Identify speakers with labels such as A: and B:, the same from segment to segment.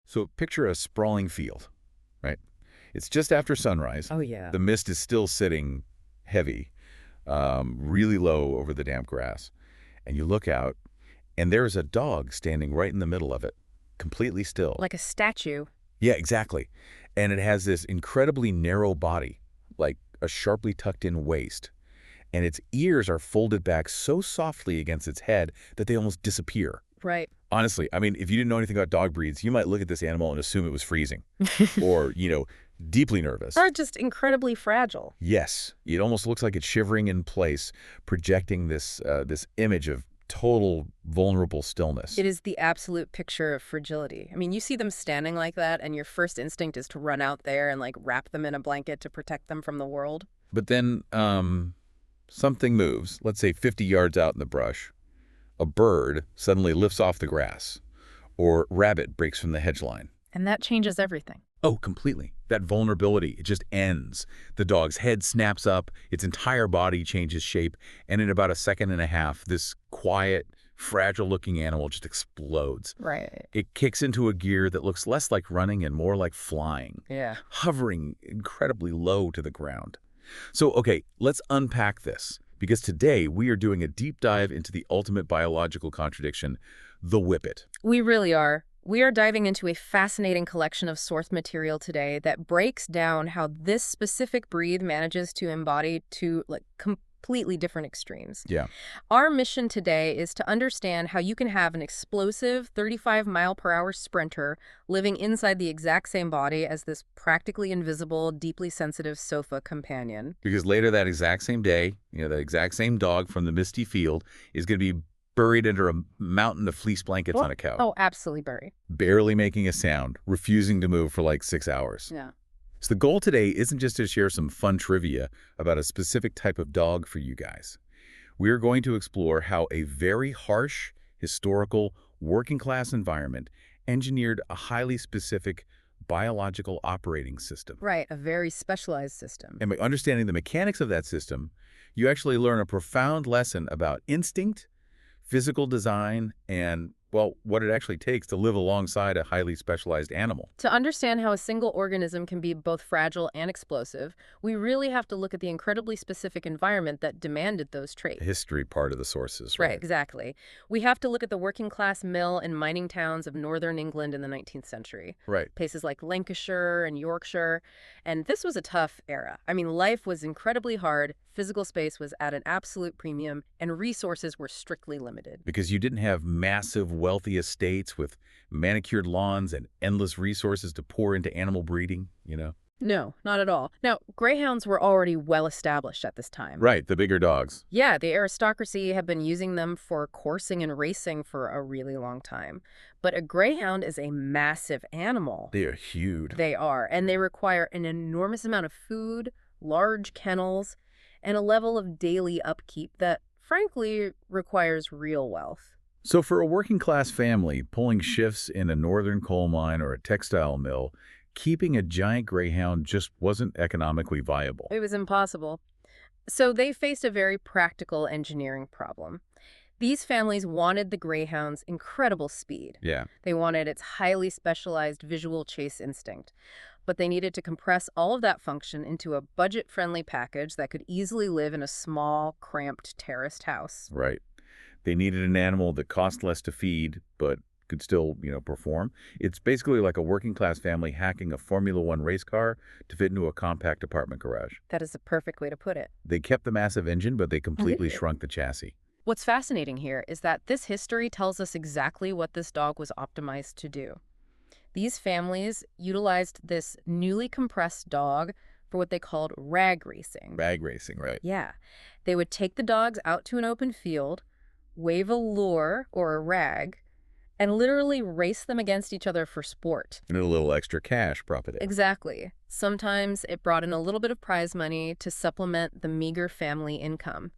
A: So picture a sprawling field, right? It's just after sunrise.
B: Oh, yeah.
A: The mist is still sitting heavy, really low over the damp grass. And you look out, and there's a dog standing right in the middle of it, completely still.
B: Like a statue.
A: Yeah, exactly. And it has this incredibly narrow body, like a sharply tucked in waist. And its ears are folded back so softly against its head that they almost disappear.
B: Right.
A: Honestly, I mean, if you didn't know anything about dog breeds, you might look at this animal and assume it was freezing or, deeply nervous.
B: Or just incredibly fragile.
A: Yes, it almost looks like it's shivering in place, projecting this image of total vulnerable stillness.
B: It is the absolute picture of fragility. I mean, you see them standing like that, and your first instinct is to run out there and, like, wrap them in a blanket to protect them from the world.
A: But then something moves, let's say 50 yards out in the brush. A bird suddenly lifts off the grass, or rabbit breaks from the hedge line.
B: And that changes everything.
A: Oh, completely. That vulnerability, it just ends. The dog's head snaps up, its entire body changes shape, and in about a second and a half, this quiet, fragile-looking animal just explodes.
B: Right.
A: It kicks into a gear that looks less like running and more like flying,
B: Yeah.
A: hovering incredibly low to the ground. So, okay, let's unpack this, because today we are doing a deep dive into the ultimate biological contradiction, the Whippet.
B: We really are. We are diving into a fascinating collection of source material today that breaks down how this specific breed manages to embody two completely different extremes.
A: Yeah.
B: Our mission today is to understand how you can have an explosive 35-mile-per-hour sprinter living inside the exact same body as this practically invisible, deeply sensitive sofa companion.
A: Because later that exact same day, that exact same dog from the misty field is going to be buried under a mountain of fleece blankets on a couch.
B: Oh, absolutely buried.
A: Barely making a sound, refusing to move for like 6 hours.
B: Yeah.
A: So the goal today isn't just to share some fun trivia about a specific type of dog for you guys. We're going to explore how a very harsh, historical, working-class environment engineered a highly specific biological operating system.
B: Right, a very specialized system.
A: And by understanding the mechanics of that system, you actually learn a profound lesson about instinct, physical design, and, well, what it actually takes to live alongside a highly specialized animal.
B: To understand how a single organism can be both fragile and explosive, we really have to look at the incredibly specific environment that demanded those traits.
A: History part of the sources,
B: Right, exactly. We have to look at the working-class mill and mining towns of northern England in the 19th century.
A: Right.
B: Places like Lancashire and Yorkshire. And this was a tough era. I mean, life was incredibly hard, physical space was at an absolute premium, and resources were strictly limited.
A: Because you didn't have massive, wealthy estates with manicured lawns and endless resources to pour into animal breeding,
B: No, not at all. Now, greyhounds were already well established at this time.
A: Right, the bigger dogs.
B: Yeah, the aristocracy had been using them for coursing and racing for a really long time. But a greyhound is a massive animal.
A: They are huge.
B: They are, and they require an enormous amount of food, large kennels, and a level of daily upkeep that, frankly, requires real wealth.
A: So for a working-class family, pulling shifts in a northern coal mine or a textile mill, keeping a giant greyhound just wasn't economically viable.
B: It was impossible. So they faced a very practical engineering problem. These families wanted the greyhound's incredible speed.
A: Yeah.
B: They wanted its highly specialized visual chase instinct. But they needed to compress all of that function into a budget-friendly package that could easily live in a small, cramped, terraced house.
A: Right. They needed an animal that cost less to feed, but could still, perform. It's basically like a working-class family hacking a Formula One race car to fit into a compact apartment garage.
B: That is the perfect way to put it.
A: They kept the massive engine, but they completely shrunk the chassis.
B: What's fascinating here is that this history tells us exactly what this dog was optimized to do. These families utilized this newly compressed dog for what they called rag racing.
A: Rag racing, right.
B: Yeah. They would take the dogs out to an open field, wave a lure or a rag, and literally race them against each other for sport.
A: And a little extra cash profited.
B: Exactly. Sometimes it brought in a little bit of prize money to supplement the meager family income.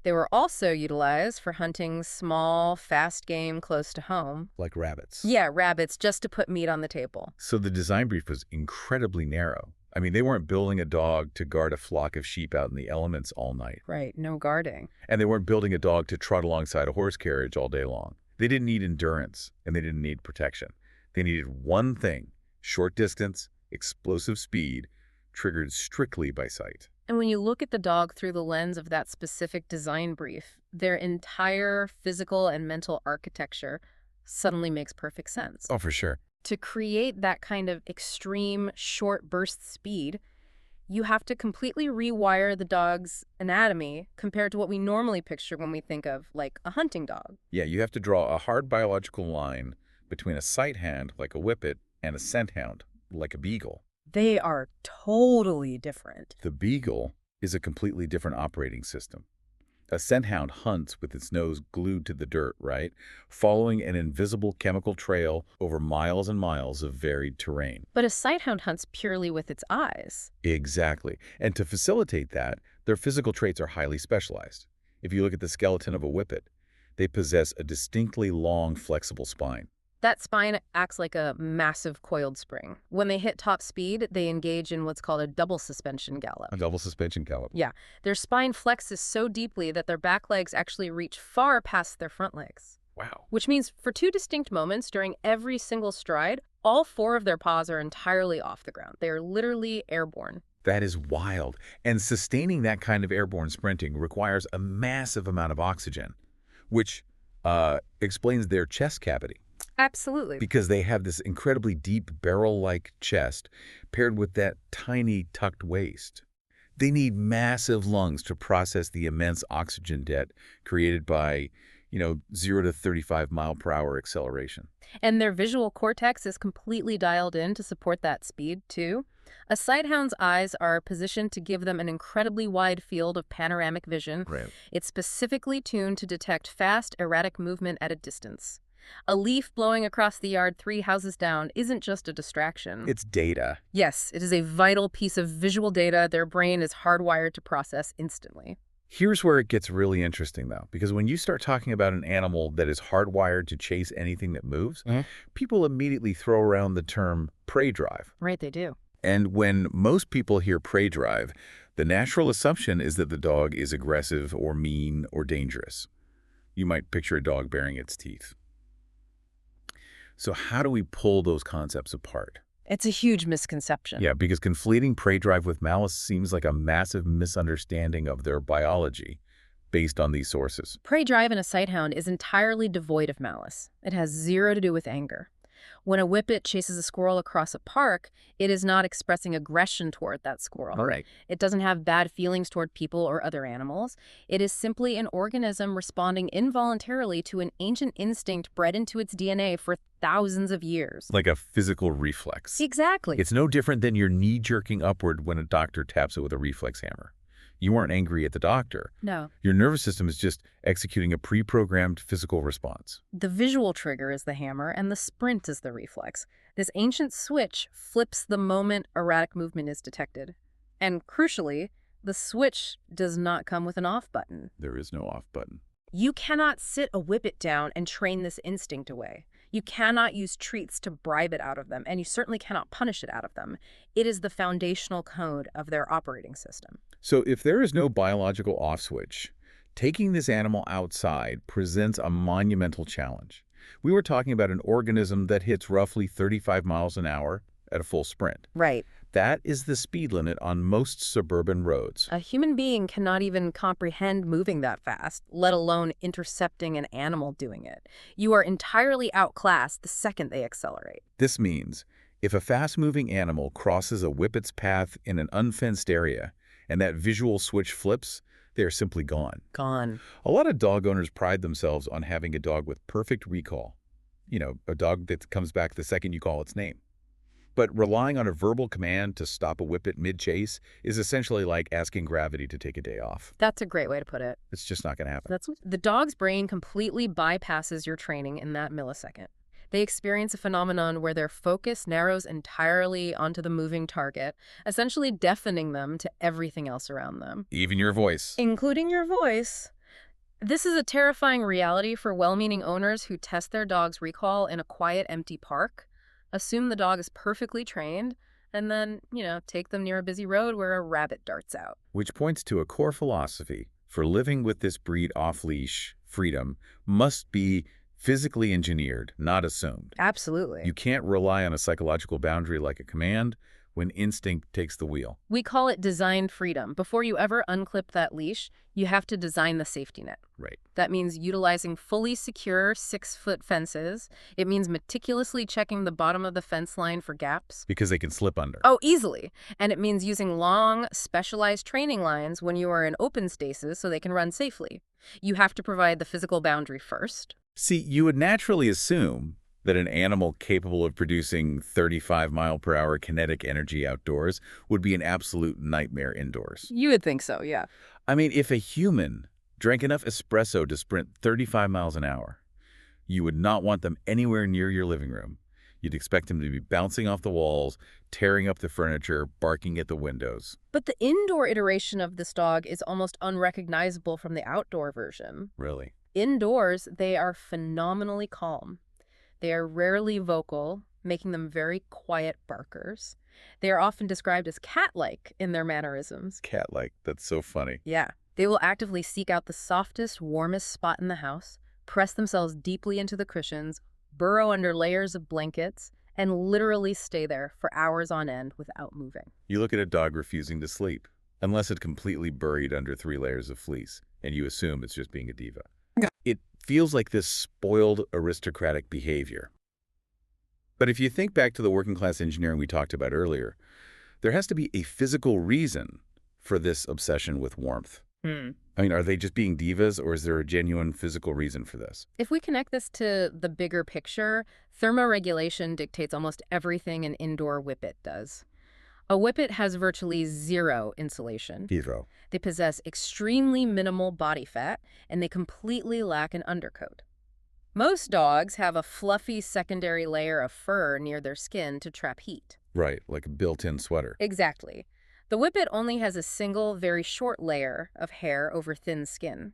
B: They were also utilized for hunting small, fast game close to home.
A: Like rabbits.
B: Yeah, rabbits, just to put meat on the table.
A: So the design brief was incredibly narrow. I mean, they weren't building a dog to guard a flock of sheep out in the elements all night.
B: Right, no guarding.
A: And they weren't building a dog to trot alongside a horse carriage all day long. They didn't need endurance, and they didn't need protection. They needed one thing: short distance, explosive speed, triggered strictly by sight.
B: And when you look at the dog through the lens of that specific design brief, their entire physical and mental architecture suddenly makes perfect sense.
A: Oh, for sure.
B: To create that kind of extreme short burst speed, you have to completely rewire the dog's anatomy compared to what we normally picture when we think of, like, a hunting dog.
A: Yeah, you have to draw a hard biological line between a Sighthound, like a Whippet, and a scent hound, like a Beagle.
B: They are totally different.
A: The Beagle is a completely different operating system. A scent hound hunts with its nose glued to the dirt, right? Following an invisible chemical trail over miles and miles of varied terrain.
B: But a sighthound hunts purely with its eyes.
A: Exactly. And to facilitate that, their physical traits are highly specialized. If you look at the skeleton of a Whippet, they possess a distinctly long, flexible spine.
B: That spine acts like a massive coiled spring. When they hit top speed, they engage in what's called a double suspension gallop.
A: A double suspension gallop.
B: Yeah, their spine flexes so deeply that their back legs actually reach far past their front legs.
A: Wow.
B: Which means for two distinct moments during every single stride, all four of their paws are entirely off the ground. They are literally airborne.
A: That is wild. And sustaining that kind of airborne sprinting requires a massive amount of oxygen, which explains their chest cavity.
B: Absolutely.
A: Because they have this incredibly deep barrel-like chest paired with that tiny tucked waist. They need massive lungs to process the immense oxygen debt created by, 0 to 35 mile per hour acceleration.
B: And their visual cortex is completely dialed in to support that speed, too. A sighthound's eyes are positioned to give them an incredibly wide field of panoramic vision.
A: Right.
B: It's specifically tuned to detect fast, erratic movement at a distance. A leaf blowing across the yard 3 houses down isn't just a distraction.
A: It's data.
B: Yes, it is a vital piece of visual data their brain is hardwired to process instantly.
A: Here's where it gets really interesting, though, because when you start talking about an animal that is hardwired to chase anything that moves, people immediately throw around the term prey drive.
B: Right, they do.
A: And when most people hear prey drive, the natural assumption is that the dog is aggressive or mean or dangerous. You might picture a dog baring its teeth. So how do we pull those concepts apart?
B: It's a huge misconception.
A: Yeah, because conflating prey drive with malice seems like a massive misunderstanding of their biology based on these sources.
B: Prey drive in a sighthound is entirely devoid of malice. It has zero to do with anger. When a whippet chases a squirrel across a park, it is not expressing aggression toward that squirrel.
A: All right.
B: It doesn't have bad feelings toward people or other animals. It is simply an organism responding involuntarily to an ancient instinct bred into its DNA for thousands of years.
A: Like a physical reflex.
B: Exactly.
A: It's no different than your knee jerking upward when a doctor taps it with a reflex hammer. You weren't angry at the doctor.
B: No.
A: Your nervous system is just executing a pre-programmed physical response.
B: The visual trigger is the hammer, and the sprint is the reflex. This ancient switch flips the moment erratic movement is detected. And crucially, the switch does not come with an off button.
A: There is no off button.
B: You cannot sit a whippet down and train this instinct away. You cannot use treats to bribe it out of them, and you certainly cannot punish it out of them. It is the foundational code of their operating system.
A: So if there is no biological off switch, taking this animal outside presents a monumental challenge. We were talking about an organism that hits roughly 35 miles an hour at a full sprint.
B: Right.
A: That is the speed limit on most suburban roads.
B: A human being cannot even comprehend moving that fast, let alone intercepting an animal doing it. You are entirely outclassed the second they accelerate.
A: This means if a fast-moving animal crosses a whippet's path in an unfenced area and that visual switch flips, they are simply gone.
B: Gone.
A: A lot of dog owners pride themselves on having a dog with perfect recall. A dog that comes back the second you call its name. But relying on a verbal command to stop a whippet mid-chase is essentially like asking gravity to take a day off.
B: That's a great way to put it.
A: It's just not going to happen.
B: The dog's brain completely bypasses your training in that millisecond. They experience a phenomenon where their focus narrows entirely onto the moving target, essentially deafening them to everything else around them.
A: Even your voice.
B: Including your voice. This is a terrifying reality for well-meaning owners who test their dog's recall in a quiet, empty park, assume the dog is perfectly trained, and then, take them near a busy road where a rabbit darts out.
A: Which points to a core philosophy for living with this breed off-leash freedom must be Physically engineered, not assumed.
B: Absolutely.
A: You can't rely on a psychological boundary like a command when instinct takes the wheel.
B: We call it designed freedom. Before you ever unclip that leash, you have to design the safety net.
A: Right.
B: That means utilizing fully secure 6-foot fences. It means meticulously checking the bottom of the fence line for gaps.
A: Because they can slip under.
B: Oh, easily. And it means using long, specialized training lines when you are in open spaces so they can run safely. You have to provide the physical boundary first.
A: See, you would naturally assume that an animal capable of producing 35-mile-per-hour kinetic energy outdoors would be an absolute nightmare indoors.
B: You would think so, yeah.
A: I mean, if a human drank enough espresso to sprint 35 miles an hour, you would not want them anywhere near your living room. You'd expect them to be bouncing off the walls, tearing up the furniture, barking at the windows.
B: But the indoor iteration of this dog is almost unrecognizable from the outdoor version.
A: Really?
B: Indoors, they are phenomenally calm. They are rarely vocal, making them very quiet barkers. They are often described as cat-like in their mannerisms.
A: Cat-like. That's so funny.
B: Yeah. They will actively seek out the softest, warmest spot in the house, press themselves deeply into the cushions, burrow under layers of blankets, and literally stay there for hours on end without moving.
A: You look at a dog refusing to sleep, unless it's completely buried under 3 layers of fleece, and you assume it's just being a diva. It feels like this spoiled aristocratic behavior. But if you think back to the working class engineering we talked about earlier, there has to be a physical reason for this obsession with warmth. I mean, are they just being divas, or is there a genuine physical reason for this?
B: If we connect this to the bigger picture, thermoregulation dictates almost everything an indoor whippet does. A whippet has virtually zero insulation.
A: Zero.
B: They possess extremely minimal body fat, and they completely lack an undercoat. Most dogs have a fluffy secondary layer of fur near their skin to trap heat.
A: Right, like a built-in sweater.
B: Exactly. The whippet only has a single, very short layer of hair over thin skin.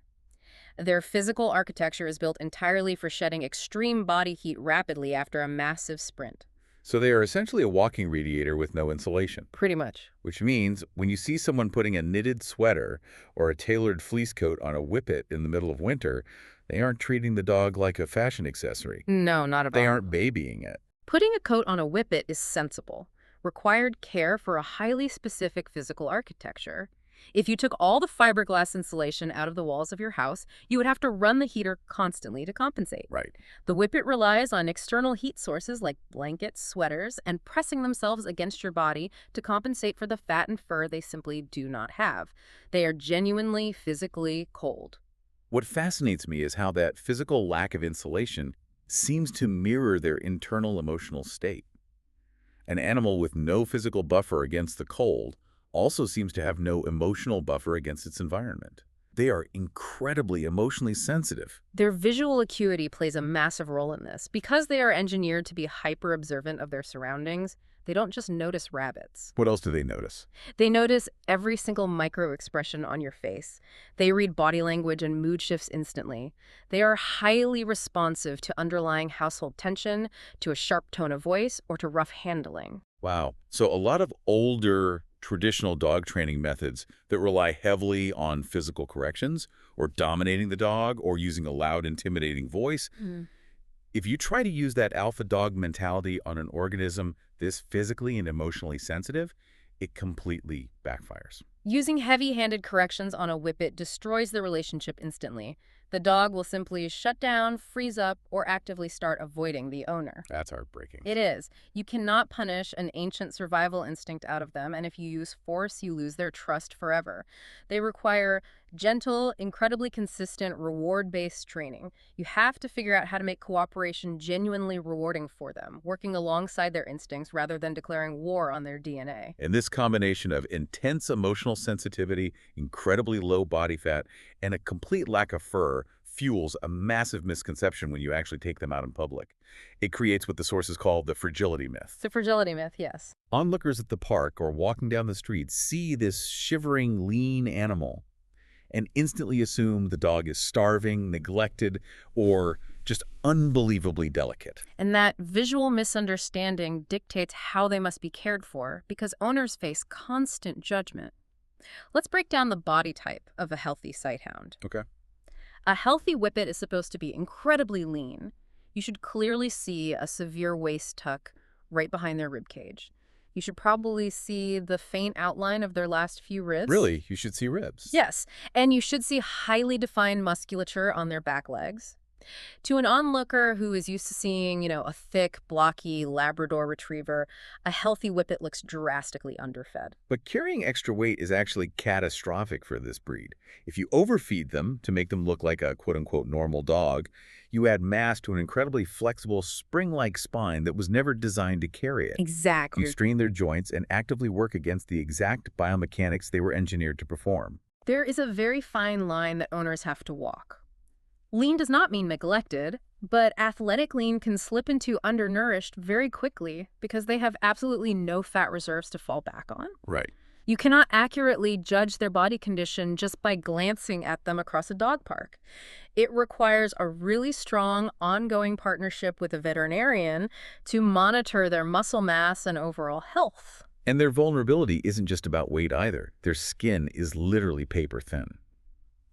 B: Their physical architecture is built entirely for shedding extreme body heat rapidly after a massive sprint.
A: So they are essentially a walking radiator with no insulation.
B: Pretty much.
A: Which means when you see someone putting a knitted sweater or a tailored fleece coat on a whippet in the middle of winter, they aren't treating the dog like a fashion accessory.
B: No, not at all.
A: They aren't babying it.
B: Putting a coat on a whippet is sensible, required care for a highly specific physical architecture. If you took all the fiberglass insulation out of the walls of your house, you would have to run the heater constantly to compensate.
A: Right.
B: The whippet relies on external heat sources like blankets, sweaters, and pressing themselves against your body to compensate for the fat and fur they simply do not have. They are genuinely physically cold.
A: What fascinates me is how that physical lack of insulation seems to mirror their internal emotional state. An animal with no physical buffer against the cold also seems to have no emotional buffer against its environment. They are incredibly emotionally sensitive.
B: Their visual acuity plays a massive role in this. Because they are engineered to be hyper-observant of their surroundings, they don't just notice rabbits.
A: What else do they notice?
B: They notice every single micro-expression on your face. They read body language and mood shifts instantly. They are highly responsive to underlying household tension, to a sharp tone of voice, or to rough handling.
A: Wow. So a lot of older traditional dog training methods that rely heavily on physical corrections or dominating the dog or using a loud, intimidating voice. If you try to use that alpha dog mentality on an organism this physically and emotionally sensitive, it completely backfires.
B: Using heavy-handed corrections on a whippet destroys the relationship instantly. The dog will simply shut down, freeze up, or actively start avoiding the owner.
A: That's heartbreaking.
B: It is. You cannot punish an ancient survival instinct out of them, and if you use force, you lose their trust forever. They require gentle, incredibly consistent, reward-based training. You have to figure out how to make cooperation genuinely rewarding for them, working alongside their instincts rather than declaring war on their DNA.
A: And this combination of intense emotional sensitivity, incredibly low body fat, and a complete lack of fur fuels a massive misconception when you actually take them out in public. It creates what the sources call the fragility myth.
B: The fragility myth, yes.
A: Onlookers at the park or walking down the street see this shivering, lean animal and instantly assume the dog is starving, neglected, or just unbelievably delicate.
B: And that visual misunderstanding dictates how they must be cared for because owners face constant judgment. Let's break down the body type of a healthy Sighthound.
A: Okay.
B: A healthy Whippet is supposed to be incredibly lean. You should clearly see a severe waist tuck right behind their rib cage. You should probably see the faint outline of their last few ribs.
A: Really, you should see ribs.
B: Yes, and you should see highly defined musculature on their back legs. To an onlooker who is used to seeing, a thick, blocky Labrador retriever, a healthy Whippet looks drastically underfed.
A: But carrying extra weight is actually catastrophic for this breed. If you overfeed them to make them look like a quote-unquote normal dog, you add mass to an incredibly flexible, spring-like spine that was never designed to carry it.
B: Exactly.
A: You strain their joints and actively work against the exact biomechanics they were engineered to perform.
B: There is a very fine line that owners have to walk. Lean does not mean neglected, but athletic lean can slip into undernourished very quickly because they have absolutely no fat reserves to fall back on.
A: Right.
B: You cannot accurately judge their body condition just by glancing at them across a dog park. It requires a really strong, ongoing partnership with a veterinarian to monitor their muscle mass and overall health.
A: And their vulnerability isn't just about weight either. Their skin is literally paper thin.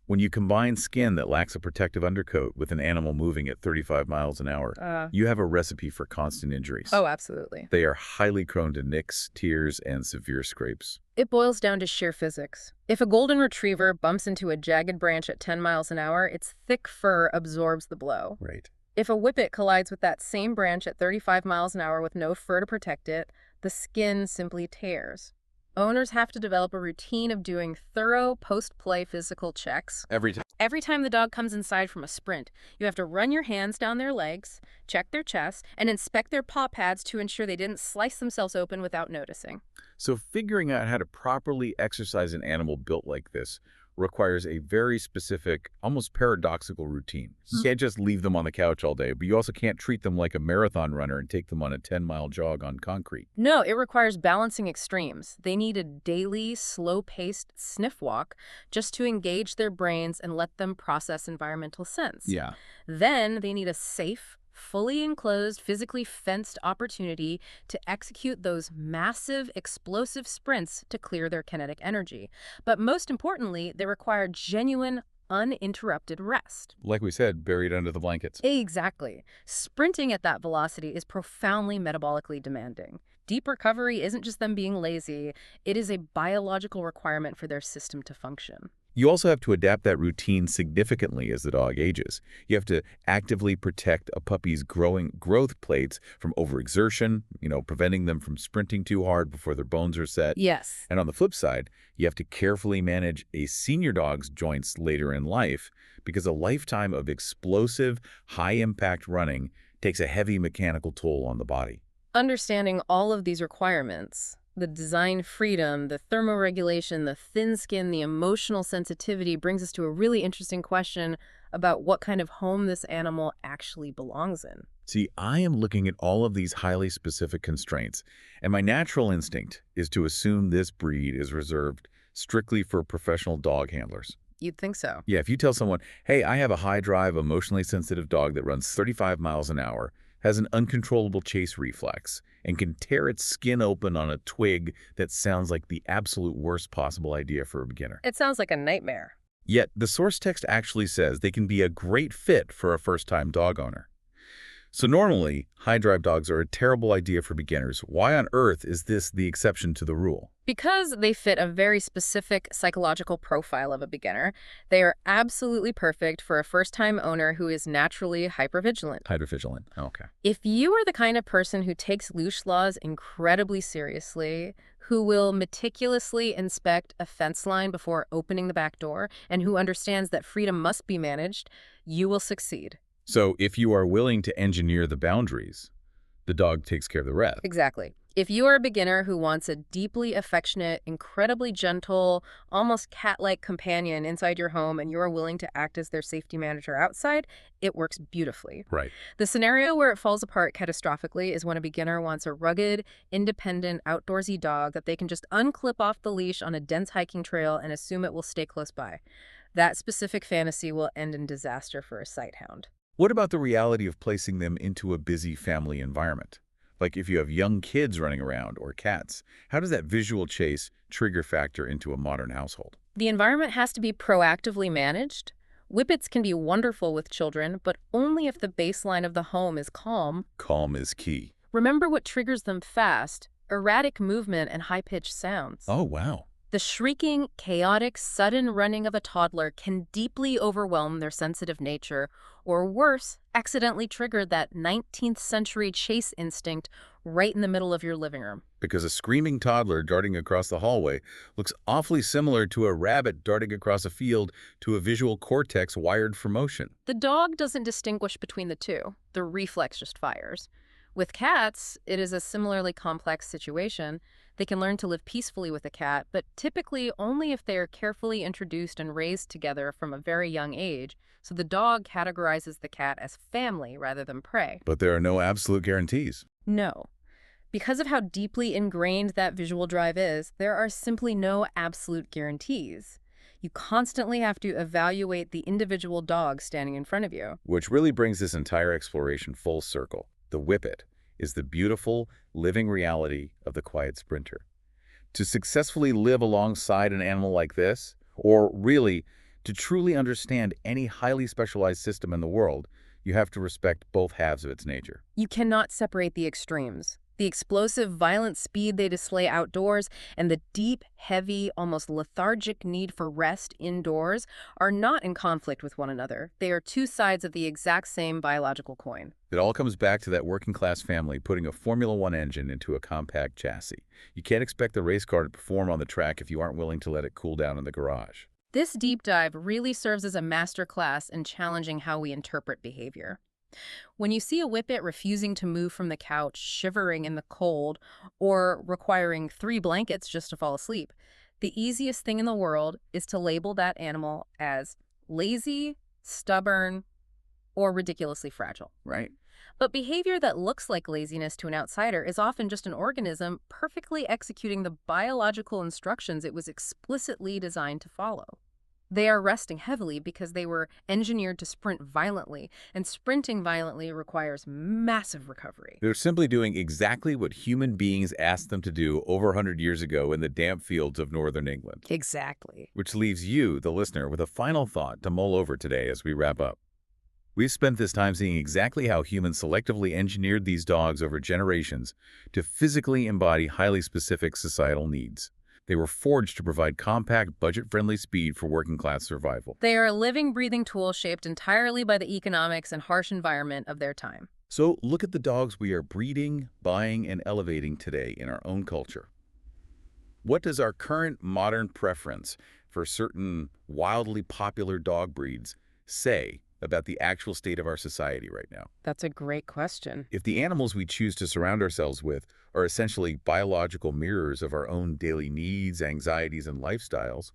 A: When you combine skin that lacks a protective undercoat with an animal moving at 35 miles an hour, you have a recipe for constant injuries.
B: Oh, absolutely.
A: They are highly prone to nicks, tears, and severe scrapes.
B: It boils down to sheer physics. If a golden retriever bumps into a jagged branch at 10 miles an hour, its thick fur absorbs the blow.
A: Right.
B: If a Whippet collides with that same branch at 35 miles an hour with no fur to protect it, the skin simply tears. Owners have to develop a routine of doing thorough post-play physical checks. Every time the dog comes inside from a sprint, you have to run your hands down their legs, check their chest, and inspect their paw pads to ensure they didn't slice themselves open without noticing.
A: So figuring out how to properly exercise an animal built like this requires a very specific, almost paradoxical routine. You can't just leave them on the couch all day, but you also can't treat them like a marathon runner and take them on a 10-mile jog on concrete.
B: No, it requires balancing extremes. They need a daily, slow-paced sniff walk just to engage their brains and let them process environmental scents.
A: Yeah.
B: Then they need a safe, fully enclosed, physically fenced opportunity to execute those massive, explosive sprints to clear their kinetic energy. But most importantly, they require genuine, uninterrupted rest.
A: Like we said, buried under the blankets.
B: Exactly. Sprinting at that velocity is profoundly metabolically demanding. Deep recovery isn't just them being lazy, it is a biological requirement for their system to function.
A: You also have to adapt that routine significantly as the dog ages. You have to actively protect a puppy's growth plates from overexertion, preventing them from sprinting too hard before their bones are set.
B: Yes.
A: And on the flip side, you have to carefully manage a senior dog's joints later in life because a lifetime of explosive, high-impact running takes a heavy mechanical toll on the body.
B: Understanding all of these requirements, the design freedom, the thermoregulation, the thin skin, the emotional sensitivity, brings us to a really interesting question about what kind of home this animal actually belongs in.
A: See, I am looking at all of these highly specific constraints, and my natural instinct is to assume this breed is reserved strictly for professional dog handlers.
B: You'd think so.
A: Yeah, if you tell someone, hey, I have a high-drive, emotionally sensitive dog that runs 35 miles an hour, has an uncontrollable chase reflex, and can tear its skin open on a twig that sounds like the absolute worst possible idea for a beginner.
B: It sounds like a nightmare.
A: Yet, the source text actually says they can be a great fit for a first-time dog owner. So normally, high-drive dogs are a terrible idea for beginners. Why on earth is this the exception to the rule?
B: Because they fit a very specific psychological profile of a beginner, they are absolutely perfect for a first-time owner who is naturally hypervigilant.
A: Hypervigilant. Okay.
B: If you are the kind of person who takes leash laws incredibly seriously, who will meticulously inspect a fence line before opening the back door, and who understands that freedom must be managed, you will succeed.
A: So if you are willing to engineer the boundaries, the dog takes care of the rest.
B: Exactly. If you are a beginner who wants a deeply affectionate, incredibly gentle, almost cat-like companion inside your home and you are willing to act as their safety manager outside, it works beautifully.
A: Right.
B: The scenario where it falls apart catastrophically is when a beginner wants a rugged, independent, outdoorsy dog that they can just unclip off the leash on a dense hiking trail and assume it will stay close by. That specific fantasy will end in disaster for a Sighthound.
A: What about the reality of placing them into a busy family environment? Like if you have young kids running around or cats, how does that visual chase trigger factor into a modern household?
B: The environment has to be proactively managed. Whippets can be wonderful with children, but only if the baseline of the home is calm.
A: Calm is key.
B: Remember what triggers them fast: erratic movement and high-pitched sounds.
A: Oh, wow.
B: The shrieking, chaotic, sudden running of a toddler can deeply overwhelm their sensitive nature, or worse, accidentally trigger that 19th century chase instinct right in the middle of your living room.
A: Because a screaming toddler darting across the hallway looks awfully similar to a rabbit darting across a field to a visual cortex wired for motion.
B: The dog doesn't distinguish between the two. The reflex just fires. With cats, it is a similarly complex situation. They can learn to live peacefully with a cat, but typically only if they are carefully introduced and raised together from a very young age, so the dog categorizes the cat as family rather than prey.
A: But there are no absolute guarantees.
B: No. Because of how deeply ingrained that visual drive is, there are simply no absolute guarantees. You constantly have to evaluate the individual dog standing in front of you.
A: Which really brings this entire exploration full circle. The Whippet is the beautiful, living reality of the quiet sprinter. To successfully live alongside an animal like this, or really, to truly understand any highly specialized system in the world, you have to respect both halves of its nature.
B: You cannot separate the extremes. The explosive, violent speed they display outdoors and the deep, heavy, almost lethargic need for rest indoors are not in conflict with one another. They are two sides of the exact same biological coin.
A: It all comes back to that working-class family putting a Formula One engine into a compact chassis. You can't expect the race car to perform on the track if you aren't willing to let it cool down in the garage.
B: This deep dive really serves as a masterclass in challenging how we interpret behavior. When you see a Whippet refusing to move from the couch, shivering in the cold, or requiring 3 blankets just to fall asleep, the easiest thing in the world is to label that animal as lazy, stubborn, or ridiculously fragile.
A: Right.
B: But behavior that looks like laziness to an outsider is often just an organism perfectly executing the biological instructions it was explicitly designed to follow. They are resting heavily because they were engineered to sprint violently, and sprinting violently requires massive recovery.
A: They're simply doing exactly what human beings asked them to do over 100 years ago in the damp fields of northern England.
B: Exactly.
A: Which leaves you, the listener, with a final thought to mull over today as we wrap up. We've spent this time seeing exactly how humans selectively engineered these dogs over generations to physically embody highly specific societal needs. They were forged to provide compact, budget-friendly speed for working-class survival.
B: They are a living, breathing tool shaped entirely by the economics and harsh environment of their time.
A: So look at the dogs we are breeding, buying, and elevating today in our own culture. What does our current modern preference for certain wildly popular dog breeds say about the actual state of our society right now?
B: That's a great question.
A: If the animals we choose to surround ourselves with are essentially biological mirrors of our own daily needs, anxieties, and lifestyles,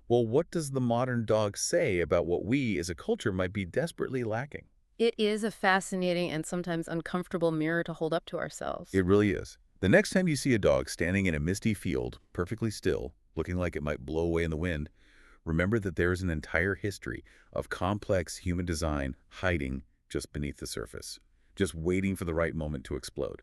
A: well, what does the modern dog say about what we as a culture might be desperately lacking?
B: It is a fascinating and sometimes uncomfortable mirror to hold up to ourselves.
A: It really is. The next time you see a dog standing in a misty field, perfectly still, looking like it might blow away in the wind, remember that there is an entire history of complex human design hiding just beneath the surface, just waiting for the right moment to explode.